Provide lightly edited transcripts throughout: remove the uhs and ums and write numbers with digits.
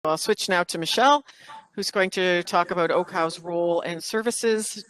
I'll switch now to Michelle, who's going to talk about OHCOW's role and services,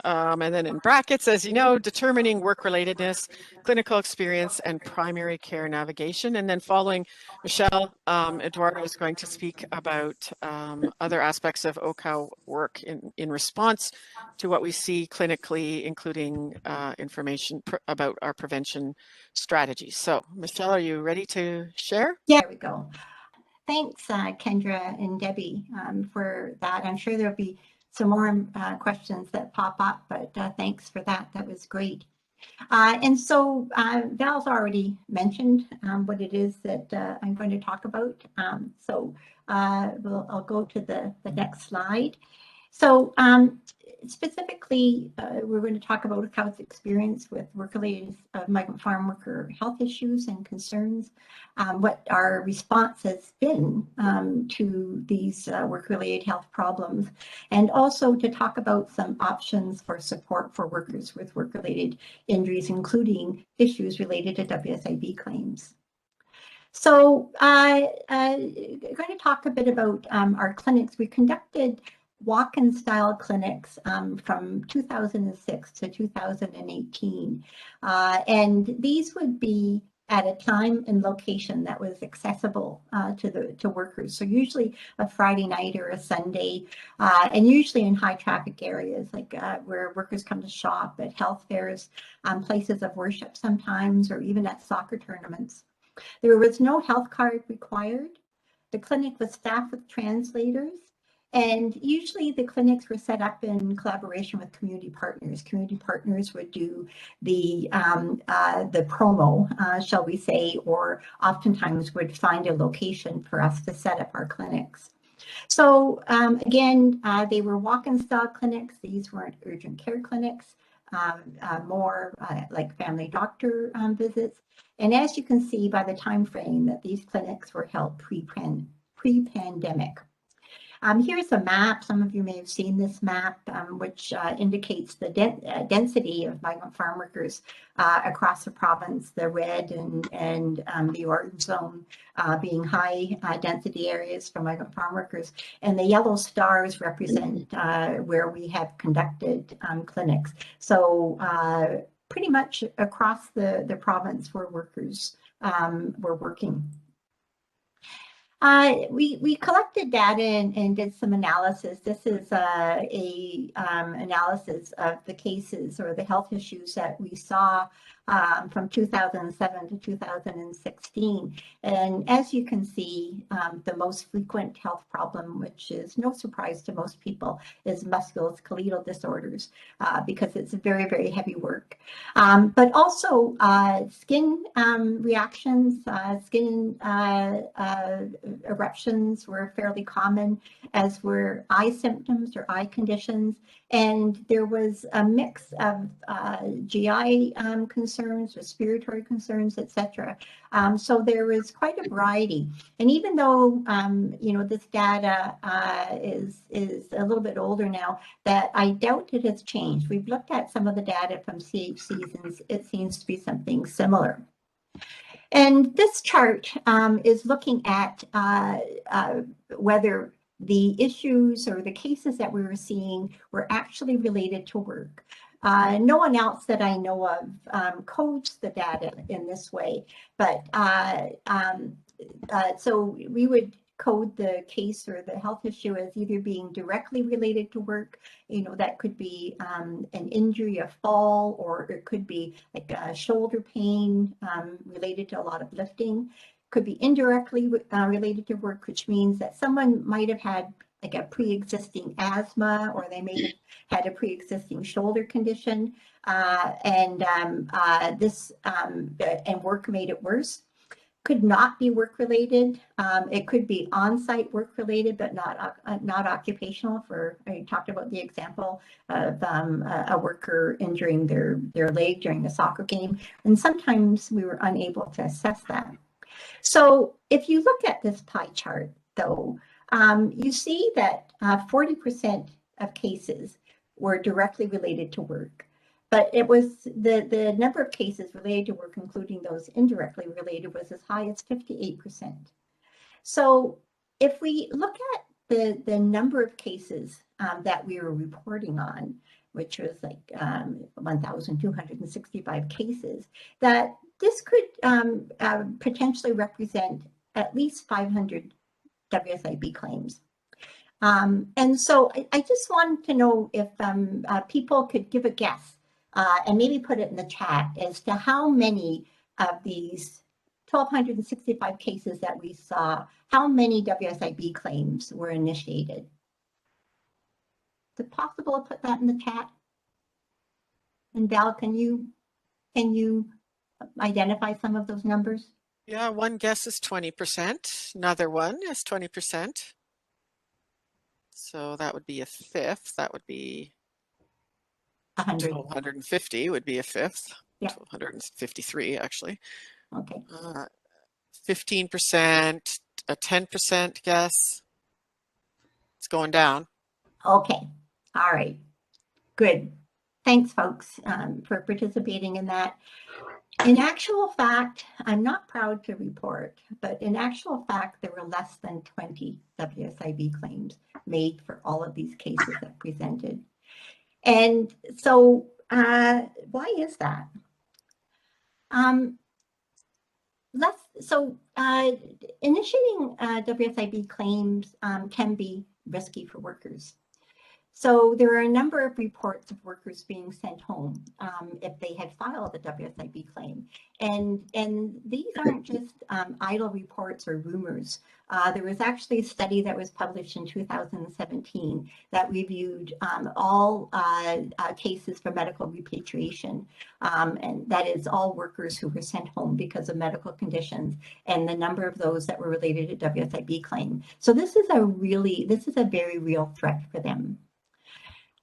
and then in brackets, as you know, determining work-relatedness, clinical experience, and primary care navigation. And then following Michelle, Eduardo is going to speak about other aspects of OHCOW work in response to what we see clinically, including information about our prevention strategies. So, Michelle, are you ready to share? Yeah, there we go. Thanks, Kendra and Debbie, for that. I'm sure there'll be some more questions that pop up, but thanks for that. That was great. And so Val's already mentioned what it is that I'm going to talk about. I'll go to the next slide. So specifically, we're going to talk about OHCOW's experience with work-related migrant farm worker health issues and concerns, what our response has been to these work-related health problems, and also to talk about some options for support for workers with work-related injuries, including issues related to WSIB claims. So I'm going to talk a bit about our clinics. We conducted walk-in style clinics from 2006 to 2018. And these would be at a time and location that was accessible to workers. So usually a Friday night or a Sunday, and usually in high traffic areas like where workers come to shop, at health fairs, places of worship sometimes, or even at soccer tournaments. There was no health card required. The clinic was staffed with translators. And usually the clinics were set up in collaboration with community partners. Community partners would do the promo, shall we say, or oftentimes would find a location for us to set up our clinics. So again, they were walk-in style clinics. These weren't urgent care clinics, more like family doctor visits. And as you can see by the time frame that these clinics were held pre-pandemic. Here's a map. Some of you may have seen this map, which indicates the density of migrant farm workers across the province, the red and the orange zone being high density areas for migrant farm workers. And the yellow stars represent where we have conducted clinics. So pretty much across the province where workers were working. We collected data and did some analysis. This is a analysis of the cases or the health issues that we saw from 2007 to 2016. And as you can see, the most frequent health problem, which is no surprise to most people, is musculoskeletal disorders because it's very, very heavy work. But also skin reactions, skin eruptions were fairly common, as were eye symptoms or eye conditions. And there was a mix of GI concerns, respiratory concerns, etc. So there was quite a variety. And even though this data is a little bit older now, that I doubt it has changed. We've looked at some of the data from CHCs, and it seems to be something similar. And this chart is looking at whether the issues or the cases that we were seeing were actually related to work. No one else that I know of codes the data in this way, but so we would code the case or the health issue as either being directly related to work. That could be an injury, a fall, or it could be like a shoulder pain related to a lot of lifting. Could be indirectly related to work, which means that someone might have had like a pre-existing asthma, or they may have had a pre-existing shoulder condition, and work made it worse. Could not be work-related. It could be on-site work-related, but not occupational. I talked about the example of a worker injuring their leg during a soccer game, and sometimes we were unable to assess that. So if you look at this pie chart, though, you see that 40% of cases were directly related to work. But it was the number of cases related to work, including those indirectly related, was as high as 58%. So if we look at the number of cases that we were reporting on, which was like 1,265 cases, that this could potentially represent at least 500 WSIB claims. And so I just wanted to know if people could give a guess and maybe put it in the chat as to how many of these 1,265 cases that we saw, how many WSIB claims were initiated. Is it possible to put that in the chat? And Val, can you identify some of those numbers? Yeah, one guess is 20%. Another one is 20%. So that would be a fifth. That would be 100. 1,250 would be a fifth. Yeah. 1,253 actually. Okay. 15%, a 10% guess. It's going down. Okay. All right. Good. Thanks, folks, for participating in that. In actual fact, I'm not proud to report, but in actual fact, there were less than 20 WSIB claims made for all of these cases that presented. And so why is that? Initiating WSIB claims can be risky for workers. So there are a number of reports of workers being sent home if they had filed a WSIB claim. And these aren't just idle reports or rumors. There was actually a study that was published in 2017 that reviewed all cases for medical repatriation. And that is all workers who were sent home because of medical conditions and the number of those that were related to WSIB claim. So this is a very real threat for them.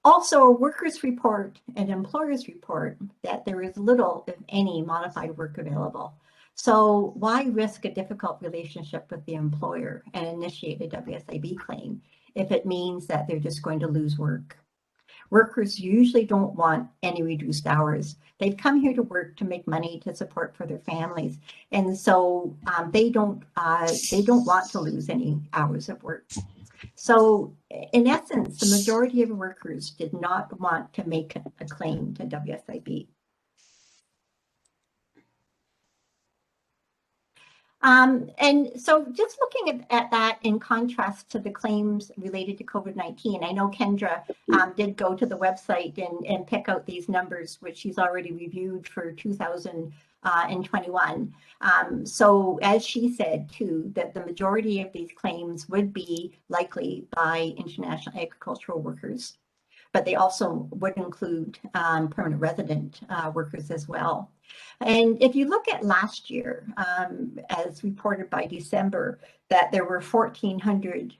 Also, a workers report and employers report that there is little, if any, modified work available. So why risk a difficult relationship with the employer and initiate a WSIB claim if it means that they're just going to lose work? Workers usually don't want any reduced hours. They've come here to work to make money to support for their families. And so they don't want to lose any hours of work. So in essence, the majority of workers did not want to make a claim to WSIB. And so just looking at that in contrast to the claims related to COVID-19, I know Kendra did go to the website and pick out these numbers, which she's already reviewed for 2021. So as she said too, that the majority of these claims would be likely by international agricultural workers, but they also would include permanent resident workers as well. And if you look at last year, as reported by December, that there were 1,400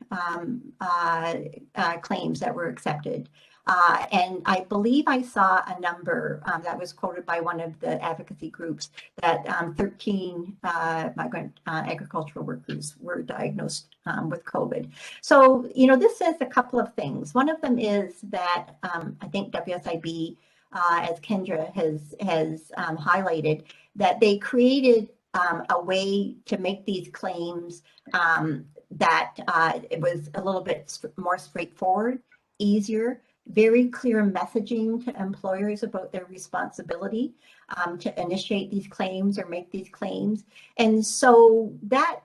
claims that were accepted. And I believe I saw a number that was quoted by one of the advocacy groups that 13 migrant agricultural workers were diagnosed with COVID. So, you know, this says a couple of things. One of them is that I think WSIB, as Kendra has highlighted, that they created a way to make these claims that it was a little bit more straightforward, easier, very clear messaging to employers about their responsibility to initiate these claims or make these claims. And so that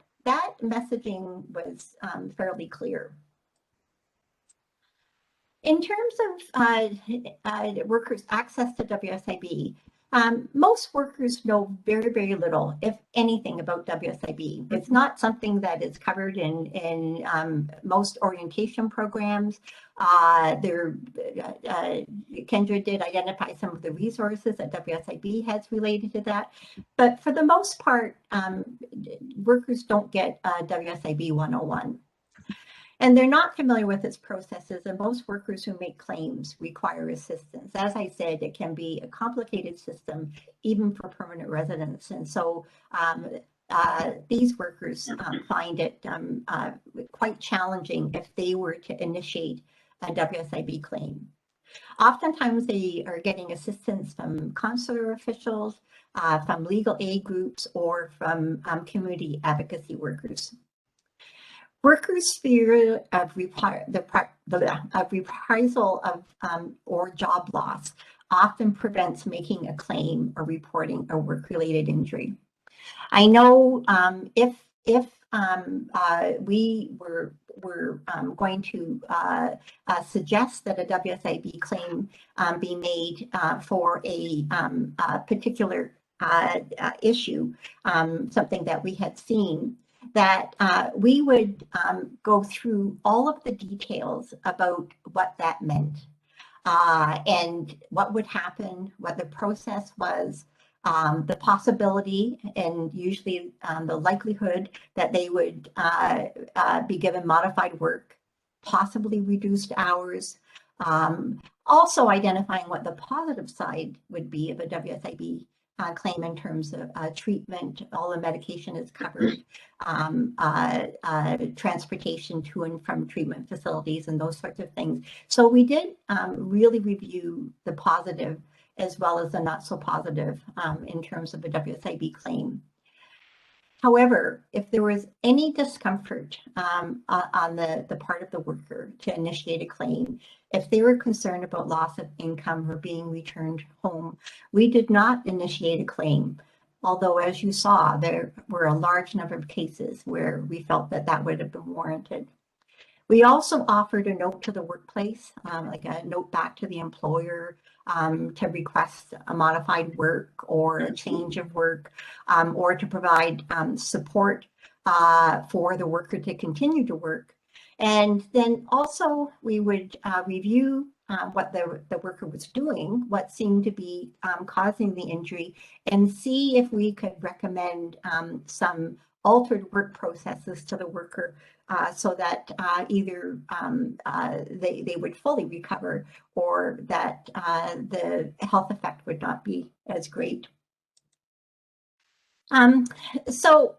messaging was fairly clear. In terms of workers' access to WSIB, most workers know very, very little, if anything, about WSIB. It's not something that is covered in most orientation programs. Kendra did identify some of the resources that WSIB has related to that. But for the most part, workers don't get WSIB 101. And they're not familiar with its processes, and most workers who make claims require assistance. As I said, it can be a complicated system, even for permanent residents. And so these workers find it quite challenging if they were to initiate a WSIB claim. Oftentimes, they are getting assistance from consular officials, from legal aid groups, or from community advocacy workers. Workers' fear of reprisal of or job loss often prevents making a claim or reporting a work-related injury. I know if we were going to suggest that a WSIB claim be made for a particular issue, something that we had seen, that we would go through all of the details about what that meant and what would happen, what the process was, the possibility and usually the likelihood that they would be given modified work, possibly reduced hours. Also identifying what the positive side would be of a WSIB claim in terms of treatment, all the medication is covered, transportation to and from treatment facilities and those sorts of things. So we did really review the positive as well as the not so positive in terms of a WSIB claim. However, if there was any discomfort on the part of the worker to initiate a claim, if they were concerned about loss of income or being returned home, we did not initiate a claim. Although, as you saw, there were a large number of cases where we felt that that would have been warranted. We also offered a note to the workplace, like a note back to the employer to request a modified work or a change of work, or to provide support for the worker to continue to work. And then also we would review what the worker was doing, what seemed to be causing the injury, and see if we could recommend some altered work processes to the worker so that either they would fully recover or that the health effect would not be as great. So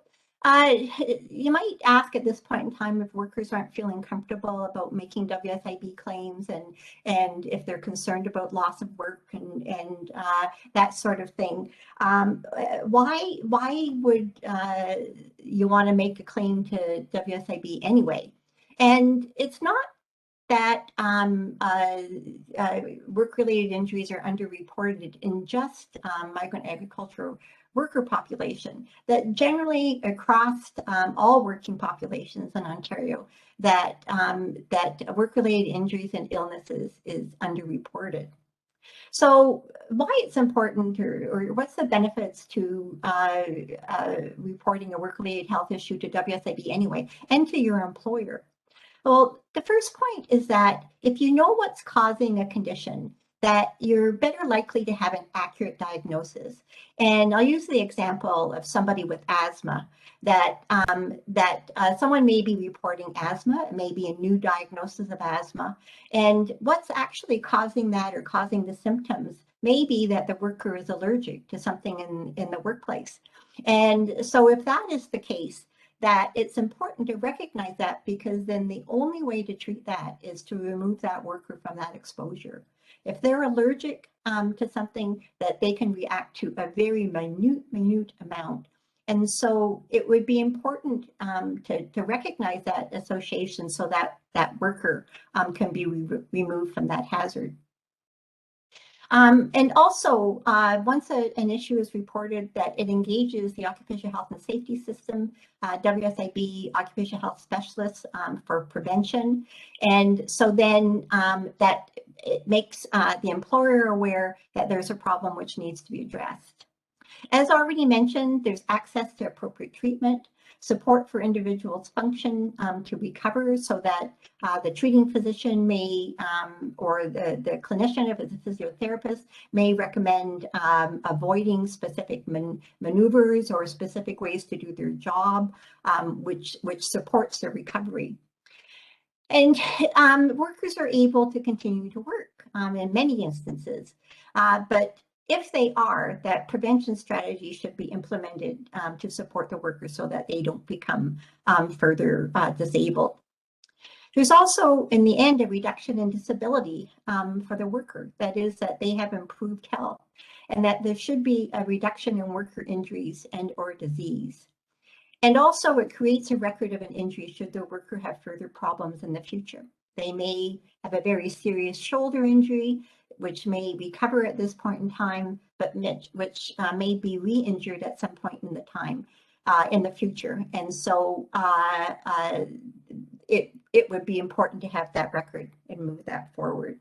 you might ask at this point in time if workers aren't feeling comfortable about making WSIB claims and if they're concerned about loss of work and that sort of thing. Why would you want to make a claim to WSIB anyway? And it's not that work-related injuries are underreported in just migrant agricultural worker population, that generally across all working populations in Ontario, that work-related injuries and illnesses is underreported. So why it's important, or what's the benefits to reporting a work-related health issue to WSIB anyway, and to your employer? Well, the first point is that if you know what's causing a condition, that you're better likely to have an accurate diagnosis. And I'll use the example of somebody with asthma, that someone may be reporting asthma, it may be a new diagnosis of asthma, and what's actually causing that or causing the symptoms may be that the worker is allergic to something in the workplace. And so if that is the case, that it's important to recognize that, because then the only way to treat that is to remove that worker from that exposure. If they're allergic to something, that they can react to a very minute amount. And so it would be important to recognize that association so that that worker can be removed from that hazard. And also, once an issue is reported that it engages the occupational health and safety system, WSIB occupational health specialists for prevention. And so then that it makes the employer aware that there's a problem which needs to be addressed. As already mentioned, there's access to appropriate treatment, support for individuals' function to recover, so that the treating physician may, or the clinician, if it's a physiotherapist, may recommend avoiding specific maneuvers or specific ways to do their job, which supports their recovery. And workers are able to continue to work in many instances, but if they are, that prevention strategies should be implemented to support the workers so that they don't become further disabled. There's also, in the end, a reduction in disability for the worker. That is, that they have improved health, and that there should be a reduction in worker injuries and or disease. And also it creates a record of an injury should the worker have further problems in the future. They may have a very serious shoulder injury, which may recover at this point in time, but which may be re-injured at some point in the time in the future. And so it would be important to have that record and move that forward.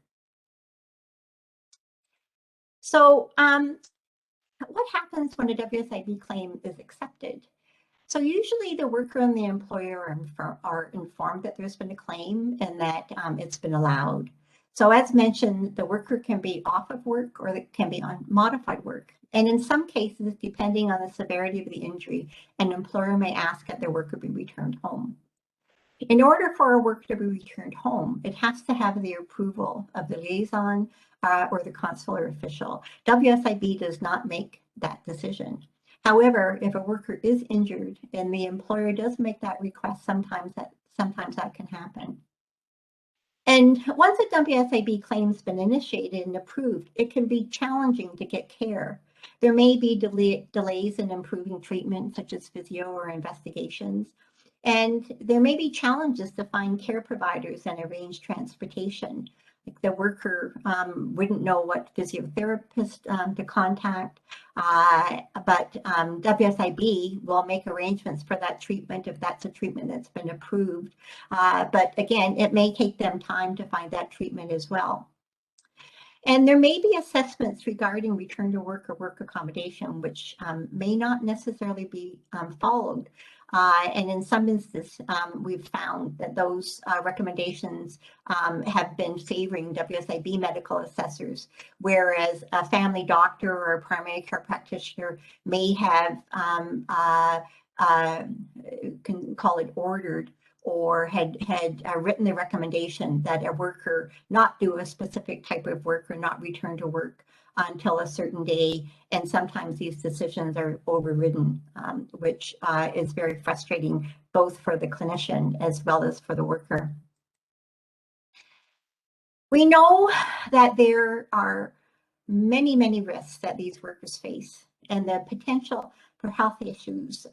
So what happens when a WSIB claim is accepted? So usually the worker and the employer are informed that there's been a claim and that it's been allowed. So as mentioned, the worker can be off of work or it can be on modified work. And in some cases, depending on the severity of the injury, an employer may ask that their worker be returned home. In order for a worker to be returned home, it has to have the approval of the liaison or the consular official. WSIB does not make that decision. However, if a worker is injured and the employer does make that request, sometimes that can happen. And once a WSIB claim's been initiated and approved, it can be challenging to get care. There may be delays in improving treatment, such as physio or investigations. And there may be challenges to find care providers and arrange transportation. Like the worker wouldn't know what physiotherapist to contact, but WSIB will make arrangements for that treatment if that's a treatment that's been approved. But again, it may take them time to find that treatment as well. And there may be assessments regarding return to work or work accommodation, which may not necessarily be followed. And in some instances, we've found that those recommendations have been favoring WSIB medical assessors, whereas a family doctor or a primary care practitioner may have, can call it ordered, or had written the recommendation that a worker not do a specific type of work or not return to work until a certain day. And sometimes these decisions are overridden, which is very frustrating, both for the clinician as well as for the worker. We know that there are many, many risks that these workers face, and the potential for health issues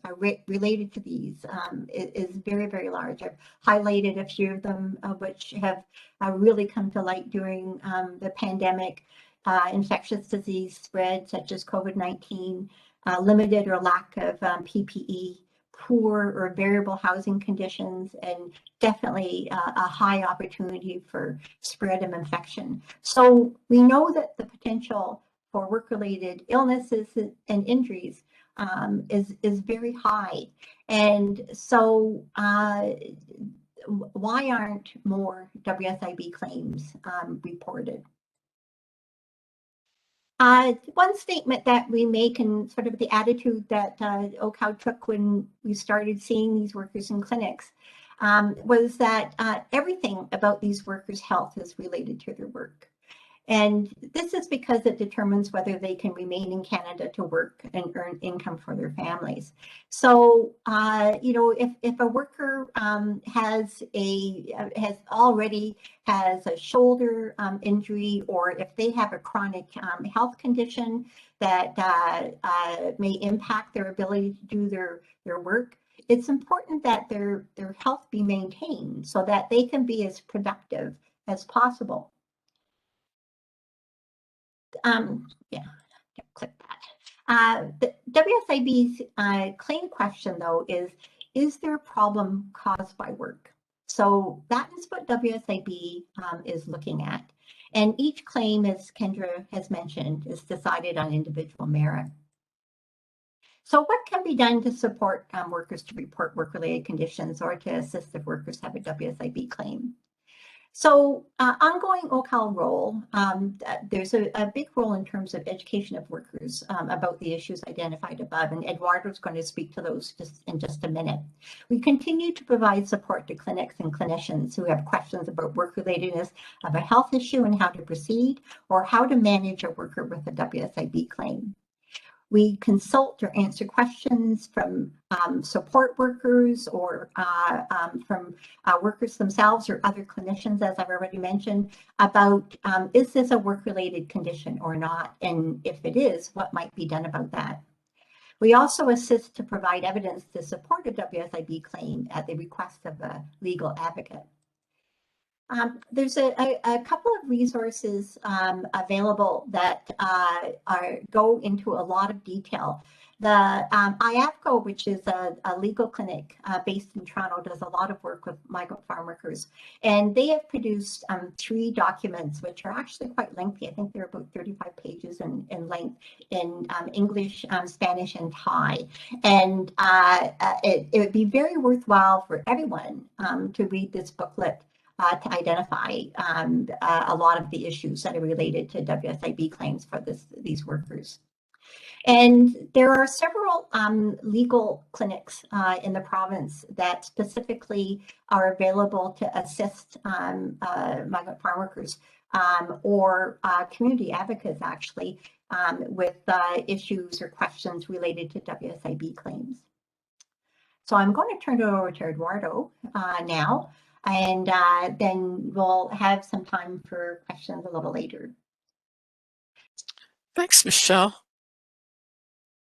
related to these is very, very large. I've highlighted a few of them, which have really come to light during the pandemic. Infectious disease spread, such as COVID-19, limited or lack of PPE, poor or variable housing conditions, and definitely a high opportunity for spread of infection. So we know that the potential for work-related illnesses and injuries is very high. And so why aren't more WSIB claims reported? One statement that we make, and sort of the attitude that OHCOW took when we started seeing these workers in clinics, was that everything about these workers' health is related to their work. And this is because it determines whether they can remain in Canada to work and earn income for their families. So, you know, if a worker has already a shoulder injury, or if they have a chronic health condition that may impact their ability to do their work, it's important that their health be maintained so that they can be as productive as possible. Yeah, click that. The WSIB's claim question, though, is there a problem caused by work? So that is what WSIB is looking at. And each claim, as Kendra has mentioned, is decided on individual merit. So what can be done to support workers to report work-related conditions or to assist if workers have a WSIB claim? So ongoing OHCOW role, there's a big role in terms of education of workers about the issues identified above, and Eduardo is going to speak to those in just a minute. We continue to provide support to clinics and clinicians who have questions about work-relatedness of a health issue and how to proceed, or how to manage a worker with a WSIB claim. We consult or answer questions from support workers or from workers themselves or other clinicians, as I've already mentioned, about is this a work-related condition or not? And if it is, what might be done about that? We also assist to provide evidence to support a WSIB claim at the request of a legal advocate. There's a couple of resources available that go into a lot of detail. The OHCOW, which is a legal clinic based in Toronto, does a lot of work with migrant farm workers. And they have produced 3 documents, which are actually quite lengthy. I think they're about 35 pages in length in English, Spanish, and Thai. And it would be very worthwhile for everyone to read this booklet to identify a lot of the issues that are related to WSIB claims for these workers. And there are several legal clinics in the province that specifically are available to assist migrant farm workers or community advocates actually with issues or questions related to WSIB claims. So I'm going to turn it over to Eduardo now, and then we'll have some time for questions a little later. Thanks, Michelle.